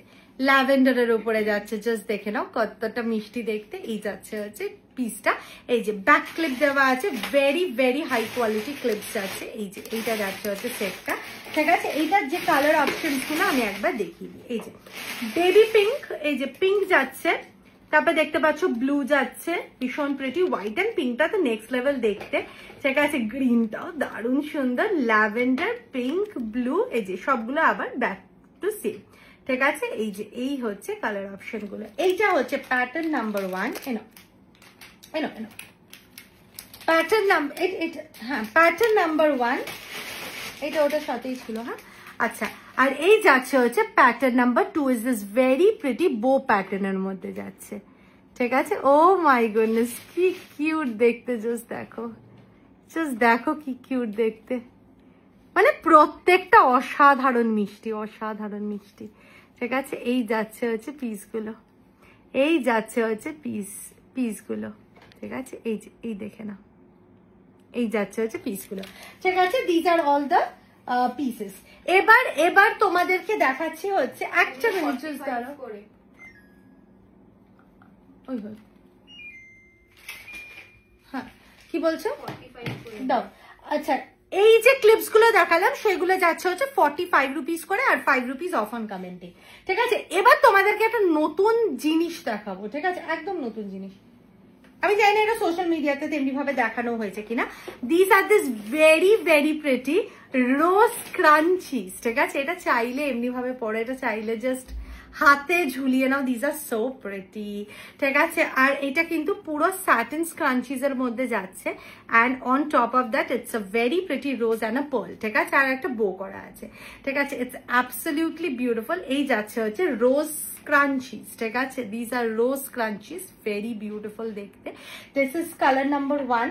ল্যাভেন্ডারের উপরে যাচ্ছে, জাস্ট দেখে নাও কতটা মিষ্টি দেখতে। এই যাচ্ছে হচ্ছে পিসটা, এই যে ব্যাক ক্লিপ দেওয়া আছে, very very high quality clips যাচ্ছে। এই যে এইটা যাচ্ছে হচ্ছে সেটটা। ঠিক আছে, এইটার যে কালার অপশনস গুলো আমি একবার দেখিয়ে দিই। এই যে বেবি পিঙ্ক, এই যে পিঙ্ক যাচ্ছে, তারপরে দেখতে পাচ্ছ ব্লু যাচ্ছে, ভীষণ প্রিটি। হোয়াইট অ্যান্ড পিঙ্কটা তো নেক্সট লেভেল দেখতে। ঠিক আছে, গ্রিনটাও দারুণ সুন্দর, ল্যাভেন্ডার, পিঙ্ক, ব্লু, এই যে সবগুলো আবার ব্যাক টু সেম। ঠিক আছে, এই যে এই হচ্ছে কালার অপশন গুলো। এইটা হচ্ছে প্যাটার্ন নাম্বার 1। এনো এনো এনো প্যাটার্ন নাম্বার, হ্যাঁ প্যাটার্ন নাম্বার 1, এটা ওটার সাথেই ছিল। হ্যাঁ, আচ্ছা, আর এই যাচ্ছে হচ্ছে pattern number 2, is this very pretty বো প্যাটার্নের মধ্যে যাচ্ছে। ঠিক আছে, ও মাই গুডনেস কি কিউট দেখতে, জাস্ট দেখো কি কিউট দেখতে, মানে প্রত্যেকটা অসাধারণ মিষ্টি, অসাধারণ মিষ্টি। ঠিক আছে, এই যাচ্ছে হচ্ছে পিসগুলো, এই যাচ্ছে হচ্ছে পিসগুলো। ঠিক আছে, এই যে এই দেখে না, এই যাচ্ছে হচ্ছে পিসগুলো। ঠিক আছে, these are all the pieces. এবার তোমাদেরকে দেখাচ্ছি হচ্ছে একটা মিনিট, হ্যাঁ কি বলছো দাও। আচ্ছা, এই যে ক্লিপস গুলো দেখালাম সেগুলো যাচ্ছে হচ্ছে 45 রুপিস করে, আর 5 রুপিস অফ অন কমেন্টে। ঠিক আছে, এবার তোমাদেরকে একটা নতুন জিনিস দেখাবো। ঠিক আছে, একদম নতুন জিনিস, আমি জানি না এটা সোশ্যাল মিডিয়াতে তেমনি ভাবে দেখানো হয়েছে কিনা। This are this very very pretty rose scrunchies. ঠিক আছে, এটা চাইলে এমনি ভাবে পরে, এটা চাইলে জাস্ট হাতে ঝুলিয়ে নাও। This are so pretty. ঠিক আছে, আর এটা কিন্তু পুরো স্যাটিন স্ক্রাঞ্চিস এর মধ্যে যাচ্ছে, and on top of that it's a very pretty rose and a pearl. ঠিক আছে, আর একটা বো করা আছে। ঠিক আছে, ইটস অ্যাবসলিউটলি বিউটিফুল। এই যাচ্ছে হচ্ছে রোজ scrunchies. ঠিক আছে, these are rose scrunchies, very beautiful দেখতে। This is color number 1,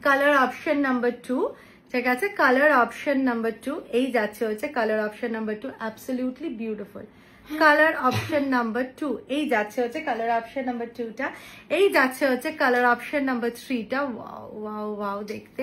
color option number 2। ঠিক আছে, color option number 2, এই যাচ্ছে হচ্ছে color option number 2, absolutely beautiful। color option number 2, এই যাচ্ছে হচ্ছে color option number 2টা, এই যাচ্ছে হচ্ছে color option number 3টা। ওয়াও ওয়াও ওয়াও দেখতে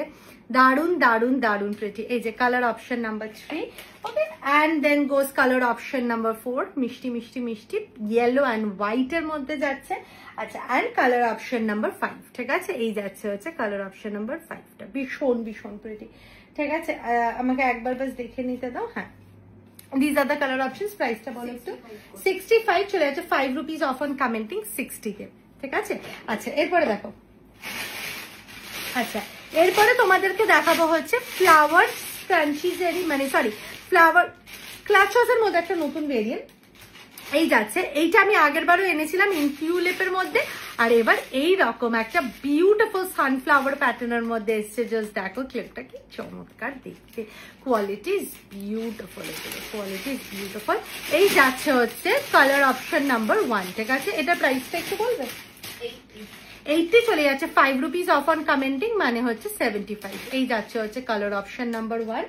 দারুন দারুন দারুন প্রিটি। এই যে color option number 3, okay, and then goes color option number 4, মিষ্টি মিষ্টি মিষ্টি yellow and white এর মধ্যে যাচ্ছে। আচ্ছা, and color option number 5। ঠিক আছে, এই যাচ্ছে হচ্ছে color option number 5টা, ভীষণ ভীষণ প্রিটি। ঠিক আছে, আমাকে একবার বাস দেখে নিতে দাও। হ্যাঁ, these are the color options। প্রাইসটা বলো একটু। 65 চলে যাচ্ছে, 5 রুপিস অফ অন কমেন্টিং 60 কে। ঠিক আছে, আচ্ছা এরপরে দেখো। আচ্ছা, এরপরে তোমাদেরকে দেখাবো হচ্ছে ফ্লাওয়ার ক্রাঞ্চিজেরই, মানে সরি ফ্লাওয়ার ক্লাচের মধ্যে একটা নতুন ভেরিয়েন্ট এই যাচ্ছে। এইটা আমি আগের বারও এনেছিলাম ইনটিউলিপের মধ্যে, আর এবার এই রকম একটা বিউটিফুল সানফ্লাওয়ার প্যাটার্নের মধ্যে এসছে। জাস্ট দেখো ক্লিপটা কি চমৎকার দেখতে, quality is beautiful, quality is beautiful. এই যাচ্ছে হচ্ছে কালার অপশন নাম্বার 1। ঠিক আছে, এটা প্রাইসটা একটু বলবে। 80 চলে যাচ্ছে, 5 রুপিস অফ অন কমেন্টিং, মানে হচ্ছে 75। এই যাচ্ছে হচ্ছে কালার অপশন নাম্বার 1।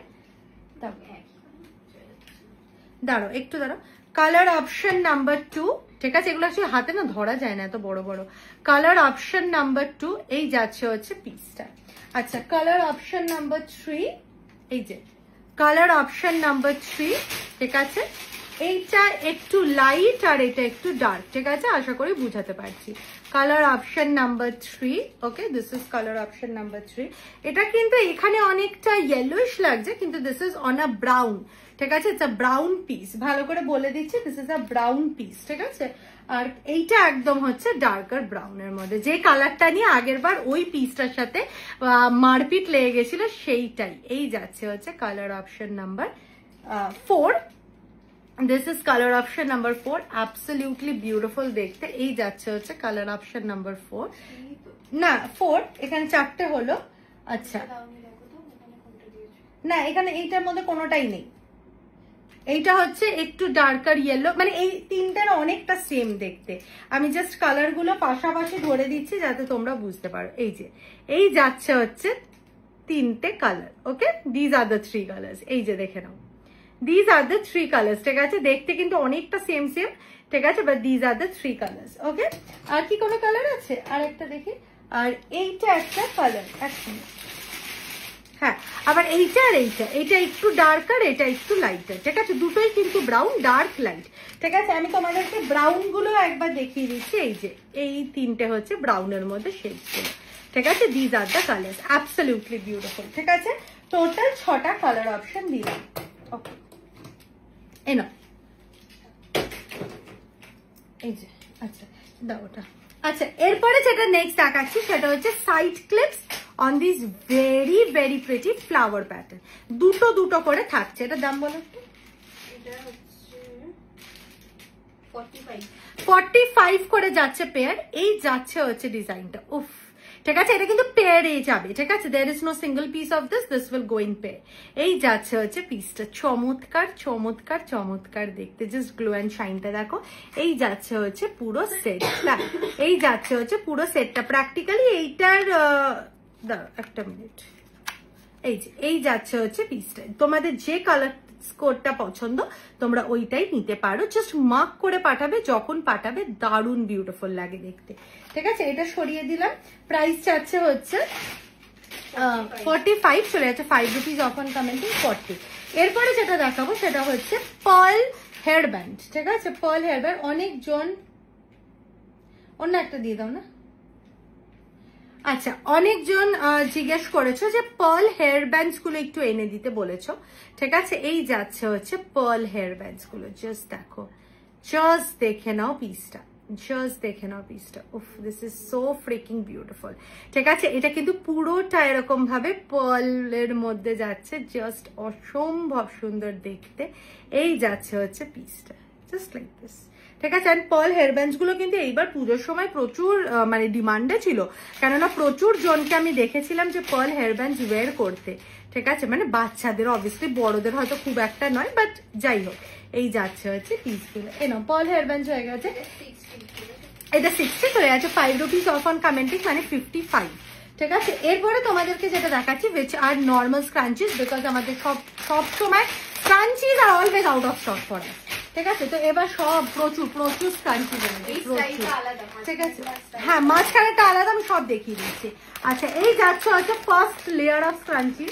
দাঁড়ো একটু দাঁড়ো, কালার অপশন নাম্বার 2। ঠিক আছে, এগুলো আসলে হাতে না ধরা যায় না এত বড় বড়। কালার অপশন নাম্বার 2, এই যাচ্ছে হচ্ছে পিসটা। আচ্ছা, কালার অপশন নাম্বার 3, এই যে কালার অপশন নাম্বার 3। ঠিক আছে, এইটা একটু লাইট আর এটা একটু ডার্ক। ঠিক আছে, আশা করি বুঝাতে পারছি। Colour option number 3, okay, this is colour option number 3। এটা কিন্তু এখানে অনেকটা ইয়েলোইশ লাগছে, কিন্তু this is on a brown. ঠিক আছে, ইটস আ ব্রাউন পিস, ভালো করে বলে দিচ্ছি, this is a brown piece. ঠিক আছে, আর এইটা একদম হচ্ছে ডার্কার ব্রাউনের মধ্যে, যে কালারটা নিয়ে আগের বার ওই পিসটার সাথে মারপিট লেগে গেছিল সেইটাই। এই যাচ্ছে হচ্ছে colour option number 4। This is color option number 4, absolutely beautiful দেখতে। এই যাচ্ছে হচ্ছে color option number 4, না 4, এখানে 4টে হলো। আচ্ছা, না এখানে এইটার মধ্যে কোনোটাই নেই, এইটা হচ্ছে একটু ডার্কার ইয়েলো, মানে এই তিনটার অনেকটা সেম দেখতে। আমি জাস্ট কালার গুলো পাশাপাশি ধরে দিচ্ছি যাতে তোমরা বুঝতে পারো। এই যে এই যাচ্ছে হচ্ছে 3টে colour, okay, these are the 3 colours. এই যে দেখে নাও, these are the 3 colors। ঠিক আছে, দেখতে কিন্তু অনেকটা সেম সেম। ঠিক আছে, but these are the 3 colors। ওকে, আর কি কোনো কালার আছে? আর একটা দেখি, আর এইটা একটা কালার, হ্যাঁ আবার এইটা আর এইটা একটু ডার্ক আর এটা একটু লাইটার, ঠিক আছে? দুটোই কিন্তু ব্রাউন, ডার্ক লাইট, ঠিক আছে? আমি তোমাদেরকে ব্রাউন গুলো একবার দেখিয়ে দিচ্ছি। এই যে এই তিনটে হচ্ছে ব্রাউনের মধ্যে শেডস গুলো, ঠিক আছে? These are the colours, absolutely beautiful, ঠিক আছে? টোটাল 6টা কালার অপশন দিলাম। ওকে, এনো এই যে, আচ্ছা দাও ওটা। আচ্ছা, এরপরে যেটা নেক্সট দেখাচ্ছি সেটা হচ্ছে side clips on this very very pretty flower pattern. দুটো করে থাকছে। এটার দাম বলো? এটা হচ্ছে 45 করে যাচ্ছে পেয়ার। এই যাচ্ছে হচ্ছে ডিজাইনটা, উফ, ঠিক আছে? এটা কিন্তু পেয়ারে যাবে, ঠিক আছে? There is no single piece of this will go in pair. এই যাচ্ছে হচ্ছে পিসটা, চমৎকার চমৎকার চমৎকার দেখতে, জাস্ট গ্লো অ্যান্ড শাইনটা দেখো। এই যাচ্ছে হচ্ছে পুরো সেটটা, এই যাচ্ছে হচ্ছে পুরো সেটটা। প্র্যাকটিক্যালি এইটার একটা মিনিট, এই যে এই যাচ্ছে হচ্ছে পিসটা। তোমাদের যে কালার কোডটা পছন্দ তোমরা ওইটাই নিতে পারো, জাস্ট মার্ক করে পাঠাবে, যখন পাঠাবে দারুণ বিউটিফুল লাগে দেখতে, ঠিক আছে? এটা সরিয়ে দিলাম। প্রাইস চাচ্ছে হচ্ছে 45, চলে যাচ্ছে 5 রুপিস অফ অন কমেন্টিং 40। এরপরে যেটা দেখাবো সেটা হচ্ছে পার্ল হেয়ার ব্যান্ড, ঠিক আছে? পার্ল হেয়ার ব্যান্ড অনেকজন, অন্য একটা দিয়ে দাও না। আচ্ছা, অনেকজন জিজ্ঞেস করেছো যে পার্ল হেয়ার ব্যান্ডস গুলো একটু এনে দিতে বলেছো, ঠিক আছে? এই যাচ্ছে হচ্ছে পার্ল হেয়ার ব্যান্ডস গুলো, জাস্ট দেখো, জাস্ট দেখে নাও পিসটা, জাস্ট দেখে নাও পিসটা। উফ, this is so freaking beautiful, ঠিক আছে? এটা কিন্তু পুরোটা এরকম ভাবে পার্লের মধ্যে যাচ্ছে, জাস্ট অসম্ভব সুন্দর দেখতে। এই যাচ্ছে হচ্ছে পিসটা, জাস্ট লাইক দিস, ঠিক আছে? অ্যান্ড পার্ল হেয়ার ব্যান্ডস গুলো কিন্তু এইবার পুজোর সময় প্রচুর মানে ডিমান্ডে ছিল, কেননা প্রচুর জনকে আমি দেখেছিলাম যে পার্ল হেয়ার ব্যান্ডস ওয়্যার করতে, ঠিক আছে? মানে বাচ্চাদের, অবভিয়াসলি বড়দের হয়তো খুব একটা নয়, বাট যাই হোক, এই যাচ্ছে হচ্ছে পিসগুলো। এনো পার্ল হেয়ার ব্যান্ডস হয়ে গেছে, এটা 60 চলে যাচ্ছে 5 রুপিস অফ অন কমেন্টিং, মানে 55, ঠিক আছে? এরপরে তোমাদেরকে যেটা দেখাচ্ছি which are normal scrunchies, because আমাদের সব সময় scrunchies are always out of stock for us, ঠিক আছে? তো এবার সব প্রচুর প্রচুর স্ক্রাঞ্চি বেরোবে, ঠিক আছে? হ্যাঁ, মাঝখানেটা আলাদা, আমি সব দেখিয়ে দিচ্ছি। আচ্ছা, এই যাচ্ছে হচ্ছে ফার্স্ট লেয়ার অফ স্ক্রাঞ্চি,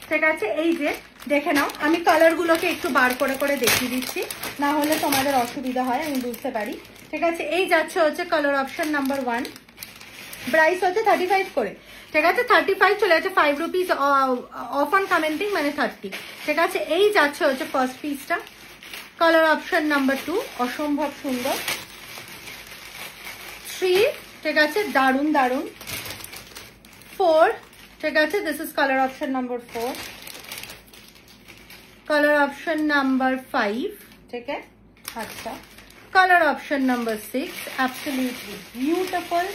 ঠিক আছে? এই যে দেখে নাও, আমি কালার গুলোকে একটু বার করে করে দেখিয়ে দিচ্ছি, না হলে তোমাদের অসুবিধা হয়, আমি বুঝতে পারি, ঠিক আছে? এই যাচ্ছে হচ্ছে কালার অপশন নাম্বার 1, প্রাইস হচ্ছে 35 করে, ঠিক আছে? 35 চলে যাচ্ছে 5 রুপিস অফ অন কমেন্টিং, মানে 30, ঠিক আছে? এই যাচ্ছে হচ্ছে ফার্স্ট পিসটা, কালার অপশন নাম্বার 2, অসম্ভব সুন্দর। 3, ঠিক আছে? দারুন দারুন। 4, ঠিক আছে? This is colour option number 4, colour option number 5, ঠিক আছে? আচ্ছা, colour option number 6, absolutely beautiful.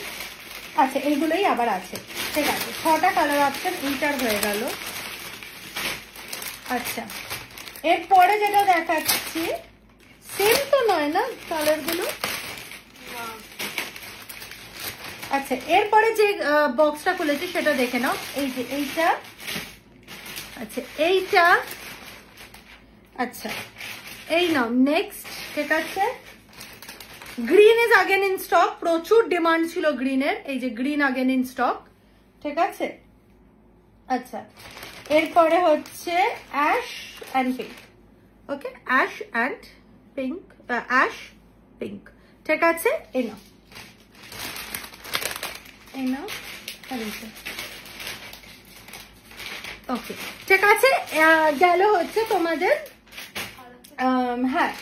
আচ্ছা, এইগুলোই আবার আছে, ঠিক আছে? 6টা কালার অপশন এইটার হয়ে গেল। আচ্ছা, এরপরে যেটা দেখাচ্ছি, সেম তো নয় না কালার গুলো? আচ্ছা, এরপরে যে বক্সটা খুলেছি সেটা দেখে নাও। এই যে এইটা, আচ্ছা এইটা, আচ্ছা এই নাও নেক্সট, ঠিক আছে? Green is again in stock, প্রচুর ডিমান্ড ছিল গ্রিনের, এই যে গ্রিন আগেন ইন স্টক, ঠিক আছে? আচ্ছা, এরপরে হচ্ছে ash and pink, okay? Ash and pink, ash pink, ঠিক আছে? এই নাও, এই নাও, ওকে, ঠিক আছে? গেল হচ্ছে তোমাদের, হ্যাঁ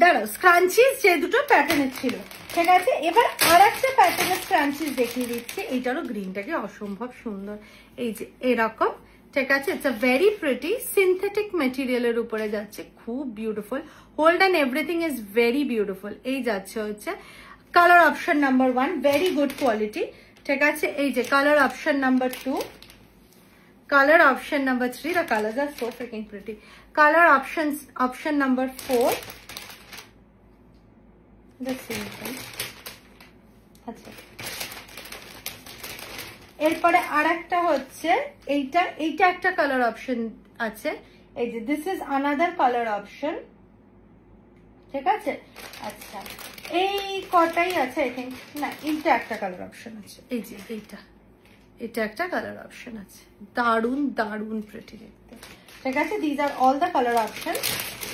দাঁড়াও, স্ক্রাঞ্চিস যে দুটো প্যাটার্নের ছিল, ঠিক আছে? এবার আর একটা প্যাটার্নের স্ক্রাঞ্চিস দেখিয়ে দিচ্ছি। এইটারও গ্রিনটাকে অসম্ভব সুন্দর, এই যে এরকম, ঠিক আছে? It's a very pretty synthetic মেটেরিয়ালের উপরে যাচ্ছে, খুব beautiful, hold and everything is very beautiful. এই যাচ্ছে হচ্ছে colour option number 1, very good quality, ঠিক আছে? এই যে colour option number 2, color option number 3, the colors are so freaking pretty. Color option number 4, the same thing. আচ্ছা, এরপরে আরেকটা হচ্ছে এইটা একটা কালার অপশন আছে, এই যে this is another colour option, ঠিক আছে? আচ্ছা, এই কটাই আছে আই থিঙ্ক, না এইটা একটা কালার অপশন আছে, এই যে এইটা, এটা একটা কালার অপশন আছে, দারুন দারুন প্রিটি দেখতে। ঠিক আছে, these are all the colour option.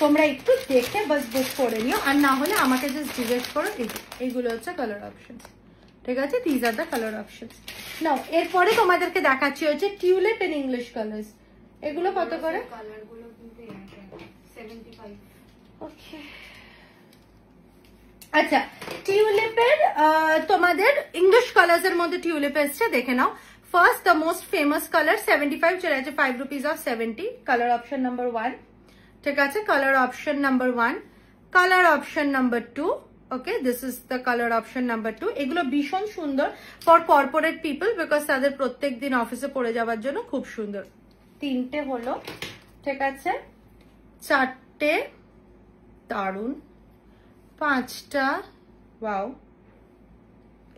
তোমরা একটু দেখে বাস বুক করে নিও, আর না হলে আমাকে জাস্ট জিজ্ঞেস করো। এইগুলো হচ্ছে কালার অপশন। ঠিক আছে, these are the colour option. Now এরপরে তোমাদেরকে দেখাচ্ছি হচ্ছে টিউলিপ ইন ইংলিশ কালার্স। এগুলো কত করে? কালারগুলো কিন্তু 75। ওকে, আচ্ছা টিউলিপের তোমাদের ইংলিশ কালার্স এর মধ্যে টিউলিপ এসছে, দেখে নাও। First the most famous colour 75 চলে আছে 5 rupees of 70, colour option number 1। ঠিক আছে, colour option number 1, colour option number 2। Okay, this is the colour option number 2। এগুলো ভীষণ সুন্দর ফর কর্পোরেট পিপল, বিকজ তাদের প্রত্যেক দিন অফিসে পরে যাওয়ার জন্য খুব সুন্দর। 3টে হলো, ঠিক আছে, 4টে দারুন, 5টা ওয়াও।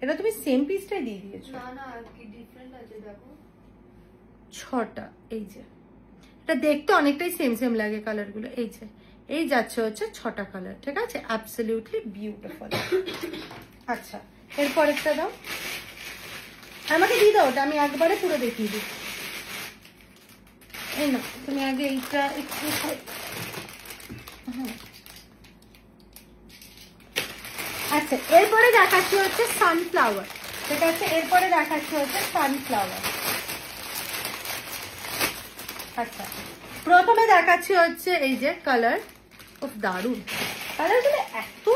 এটা তুমি সেম পিসটাই দিয়ে দিয়েছো? না না, কি ডিফারেন্ট আছে দেখো। 6টা, এই যে এটা দেখতে অনেকটাই সেম সেম লাগে কালার গুলো। এই যে এই যাচ্ছে হচ্ছে 6টা কালার। ঠিক আছে, অ্যাবসলিউটলি বিউটিফুল। আচ্ছা, এরপর একটা দাও, আমাকে দিয়ে দাও, ওটা আমি একবারে পুরো দেখিয়ে দিই। এই না, তুমি আগে এইটা একটু। আচ্ছা, এরপরে দেখাচ্ছি হচ্ছে সানফ্লাওয়ার। ঠিক আছে, এরপরে দেখাচ্ছি হচ্ছে সানফ্লাওয়ার। আচ্ছা, প্রথমে দেখাচ্ছি হচ্ছে এই যে কালার, খুব দারুন কালারগুলো, এত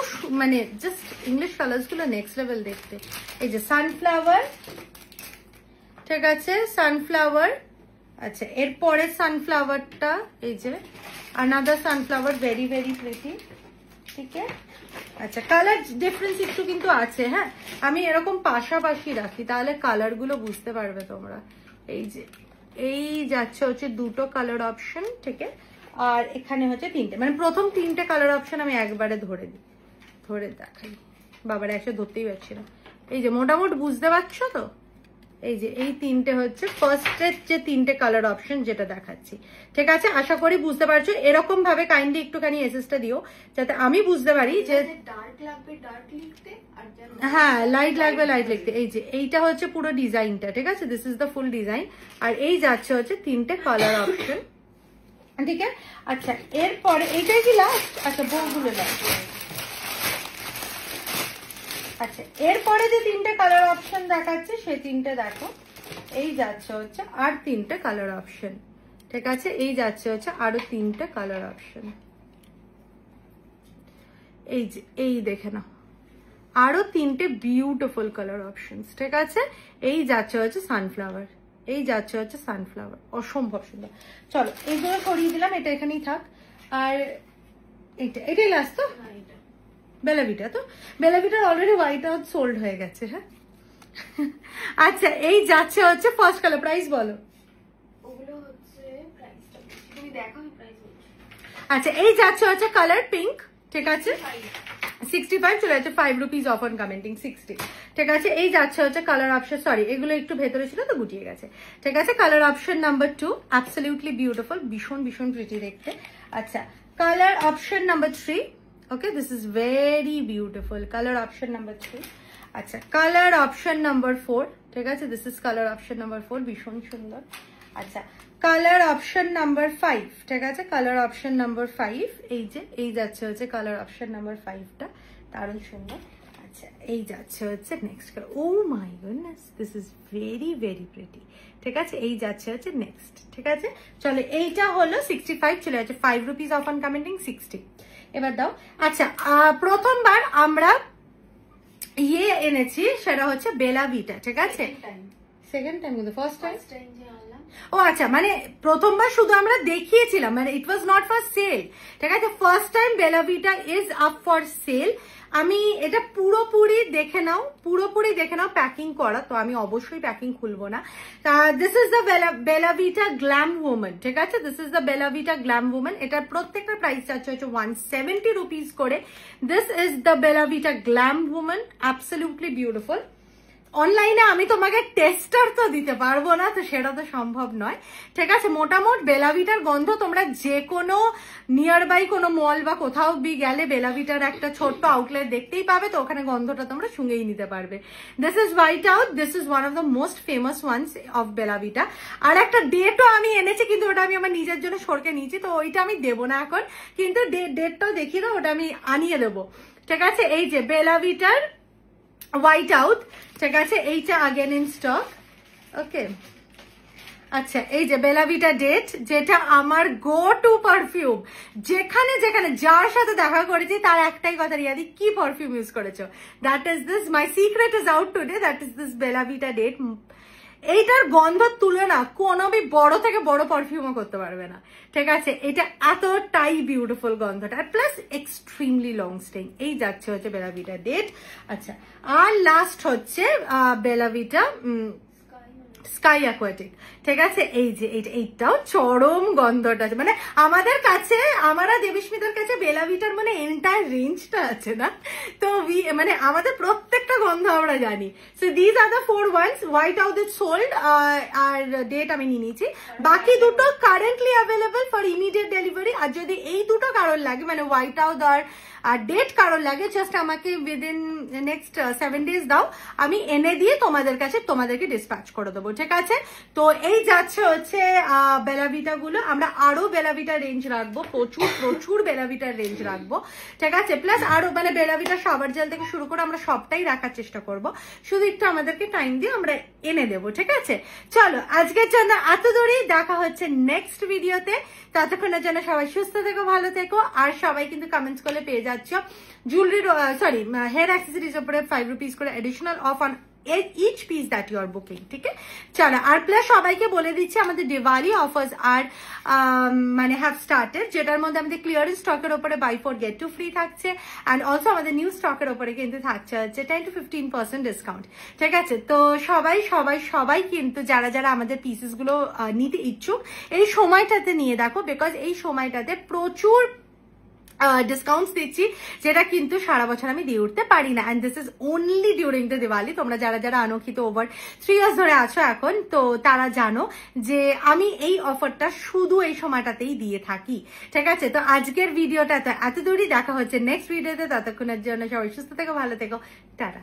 মানে জাস্ট ইংলিশ কালার্স গুলো নেক্সট লেভেল দেখতে। এই যে সানফ্লাওয়ার, ঠিক আছে, সানফ্লাওয়ার। আচ্ছা, এরপরে সানফ্লাওয়ারটা, এই যে another sunflower, very very pretty. ঠিক আছে, আচ্ছা কালার ডিফারেন্স একটু কিন্তু আছে। হ্যাঁ, আমি এরকম পাশাপাশি রাখি, তাহলে কালার গুলো বুঝতে পারবে তোমরা। এই যে এই যাচ্ছে হচ্ছে 2টো কালার অপশন, ঠিক আছে, আর এখানে হচ্ছে 3টে, মানে প্রথম 3টে কালার অপশন আমি একবারে ধরে দিই, ধরে দেখাই। বাবার একসাথে ধরতেই পারছি না। এই যে মোটামুটি বুঝতে পারছো তো? এই যে এই 3টে হচ্ছে ফার্স্টের যে 3টে কালার অপশন যেটা দেখাচ্ছি। ঠিক আছে, আশা করি বুঝতে পারছো। এরকম ভাবে কাইন্ডলি একটুখানি এসএসটা দিও, যাতে আমি বুঝতে পারি যে ডার্ক লাগবে ডার্ক লিখতে, আর হ্যাঁ লাইট লাগবে লাইট লিখতে। এই যে এইটা হচ্ছে পুরো ডিজাইনটা। ঠিক আছে, this is the full design, আর এই যাচ্ছে হচ্ছে 3টে কালার অপশন। ঠিক আছে, আচ্ছা এরপরে এইটাই কি লাস্ট? আচ্ছা, বউগুলো লাস্ট। আচ্ছা, এরপরে যে 3টে কালার অপশন দেখাচ্ছে সেই 3টে দেখো। এই যাচ্ছে হচ্ছে আর 3টে কালার অপশন। ঠিক আছে, এই যাচ্ছে হচ্ছে আরো 3টে কালার অপশন। এই যে এই দেখে নাও, আরো 3টে বিউটিফুল কালার অপশন। ঠিক আছে, এই যাচ্ছে হচ্ছে সানফ্লাওয়ার, এই যাচ্ছে হচ্ছে সানফ্লাওয়ার, অসম্ভব সুন্দর। চলো এইগুলো সরিয়ে দিলাম, এটা এখানেই থাক। আর এটাই লাস্ট তো, বেলাভিটা। তো বেলাভিটার অলরেডি হোয়াইট আউট সোল্ড হয়ে গেছে। হ্যাঁ, আচ্ছা এই যাচ্ছে হচ্ছে ফার্স্ট কালার। প্রাইস বলো। ওগুলো হচ্ছে প্রাইসটা তুমি দেখো, আমি প্রাইস বলছি। আচ্ছা, এই যাচ্ছে হচ্ছে কালার পিঙ্ক। ঠিক আছে, 65 চলে যাচ্ছে 5 রুপিস অফ অন কমেন্টিং 60। ঠিক আছে, এই যাচ্ছে হচ্ছে কালার অপশন, সরি এগুলো একটু ভেতরে ছিল তো গুটিয়ে গেছে। ঠিক আছে, colour option number 2, absolutely beautiful, ভীষণ ভীষণ প্রিটি দেখতে। আচ্ছা, colour option number 3। Okay, this is very beautiful, colour option number 3। আচ্ছা, কালার অপশন নাম্বার 4। ঠিক আছে, this is colour option number 4, ভীষণ সুন্দর। আচ্ছা, কালার অপশন নাম্বার 5। ঠিক আছে, কালার অপশন নাম্বার 5, এই যে এই যাচ্ছে হচ্ছে কালার অপশন নাম্বার 5টা, দারুণ সুন্দর। আচ্ছা, এই যাচ্ছে হচ্ছে next colour. Oh my goodness, this is very very pretty. ঠিক আছে, এই যাচ্ছে হচ্ছে নেক্সট। ঠিক আছে, চলো এইটা হলো 65 চলে যাচ্ছে 5 রুপিস অফ অন কমেন্টিং 60। এবার দাও। আচ্ছা, প্রথমবার আমরা ইয়ে এনেছি, সেটা হচ্ছে বেলাভিটা। ঠিক আছে, সেকেন্ড টাইম কিন্তু ফার্স্ট টাইম যে আনলাম। ও আচ্ছা, মানে প্রথমবার শুধু আমরা দেখিয়েছিলাম, মানে it was not for sale. ঠিক আছে, first time Bellavita is up for sale. আমি এটা পুরোপুরি দেখে নাও, পুরোপুরি দেখে নাও, প্যাকিং করা তো, আমি অবশ্যই প্যাকিং খুলবো না। This is the Bellavita glam woman. ঠিক আছে, this is the Bellavita glam woman. এটার প্রত্যেকটা প্রাইস যাচ্ছে হচ্ছে 170 রুপিস করে। This is the Bellavita glam woman, absolutely beautiful. অনলাইনে আমি তোমাকে টেস্টার তো দিতে পারবো না, তো সেটা তো সম্ভব নয়। ঠিক আছে, মোটামুট বেলাভিটার গন্ধ তোমরা যে কোনো নিয়ার বাই কোনো মল বা কোথাও গেলে বেলাভিটার একটা ছোট্ট আউটলেট দেখতেই পাবে, তো ওখানে গন্ধটা তোমরা শুঁঙেই নিতে পারবে। This is white out, this is one of the most famous ones of Bellavita. আর একটা ডেটও আমি এনেছি, কিন্তু ওটা আমি আমার নিজের জন্য সরকে নিয়েছি, তো ওইটা আমি দেবো না এখন, কিন্তু ডেটটাও দেখিয়ে দাও, ওটা আমি আনিয়ে দেবো। ঠিক আছে, এই যে বেলাভিটার হোয়াইট আউট, ঠিক আছে, এইটা আগেন ইন স্টক। ওকে, আচ্ছা, এই যে বেলাভিটা ডেট, যেটা আমার গো টু পারফিউম। যেখানে যেখানে যার সাথে দেখা করেছি তার একটাই কথা, রিয়াদি কি পারফিউম ইউজ করেছো, that is this, my secret is out today, that is this Bellavita date. এইটার গন্ধর তুলনা কোনো বড় থেকে বড় পারফিউমও করতে পারবে না। ঠিক আছে, এটা এতটাই বিউটিফুল গন্ধটা, প্লাস এক্সট্রিমলি লং স্টেইং। এই যাচ্ছে হচ্ছে বেলাভিটা ডেট। আচ্ছা, আর লাস্ট হচ্ছে বেলাভিটা স্কাই অ্যাকোয়াটিক। ঠিক আছে, এই যে এইটাও চরম গন্ধটা আছে, মানে আমাদের কাছে, আমরা দেবস্মিতার কাছে বেলাভিটার মানে এন্টায়ার রেঞ্জটা আছে না, তো মানে আমাদের প্রত্যেকটা গন্ধ আমরা জানি। So these are the 4 ones, white out is sold, আর ডেট আমি নিয়ে নিয়েছি। বাকি দুটো currently available for immediate delivery. আর যদি এই দুটো কারোর লাগে, মানে হোয়াইট আউট আর ডেট কারোর লাগে, জাস্ট আমাকে উইদিন নেক্সট 7 days দাও, আমি এনে দিয়ে তোমাদেরকে ডিসপ্যাচ করে দেবো। ঠিক আছে, তো এই যাচ্ছে হচ্ছে বেলাভিটা গুলো। আমরা আরো বেলাভিটা রেঞ্জ রাখবো, প্রচুর বেলাভিটার রেঞ্জ রাখবো। ঠিক আছে, প্লাস আরো মানে বেলাভিটা শাওয়ার জেল থেকে শুরু করে আমরা সবটাই রাখার চেষ্টা করব, শুধু একটু আমাদেরকে টাইম দিয়ে আমরা এনে দেবো। ঠিক আছে, চলো আজকের জন্য এত দূরই, দেখা হচ্ছে নেক্সট ভিডিওতে। ততক্ষণের জন্য সবাই সুস্থ থেকো, ভালো থেকো। আর সবাই কিন্তু কমেন্টস করলে পেয়ে যাচ্ছ জুয়েলারি, সরি, হেয়ার অ্যাক্সেসরিজ উপরে 5 rupees করে additional of on each piece that you are booking. ঠিক আছে, চলো। আর প্লাস সবাইকে বলে দিচ্ছি আমাদের দিওয়ালি অফার্স আর মানে হ্যাভ স্টার্টেড, যেটার মধ্যে আমাদের ক্লিয়ারেন্স স্টকের উপরে বাই 4 get 2 ফ্রি থাকছে, অ্যান্ড অলসো আমাদের নিউ স্টকের উপরে কিন্তু থাকছে হচ্ছে 10 to 15% ডিসকাউন্ট। ঠিক আছে, তো সবাই কিন্তু যারা আমাদের পিসেস গুলো নিতে ইচ্ছুক, এই সময়টাতে নিয়ে দেখো, বিকজ এই সময়টাতে প্রচুর ডিসকাউন্টস দিচ্ছি, যেটা কিন্তু সারা বছর আমি দিয়ে উঠতে পারি না। And this is only during the Diwali. তোমরা যারা আনকিতে ওভার 3 years ধরে আছো এখন, তো তারা জানো যে আমি এই অফারটা শুধু এই সময়টাতেই দিয়ে থাকি। ঠিক আছে, তো আজকের ভিডিওটা এত দূরই, দেখা হচ্ছে নেক্সট ভিডিওতে। ততক্ষণের জন্য সবাই সুস্থ থেকো, ভালো থেকো, টাটা।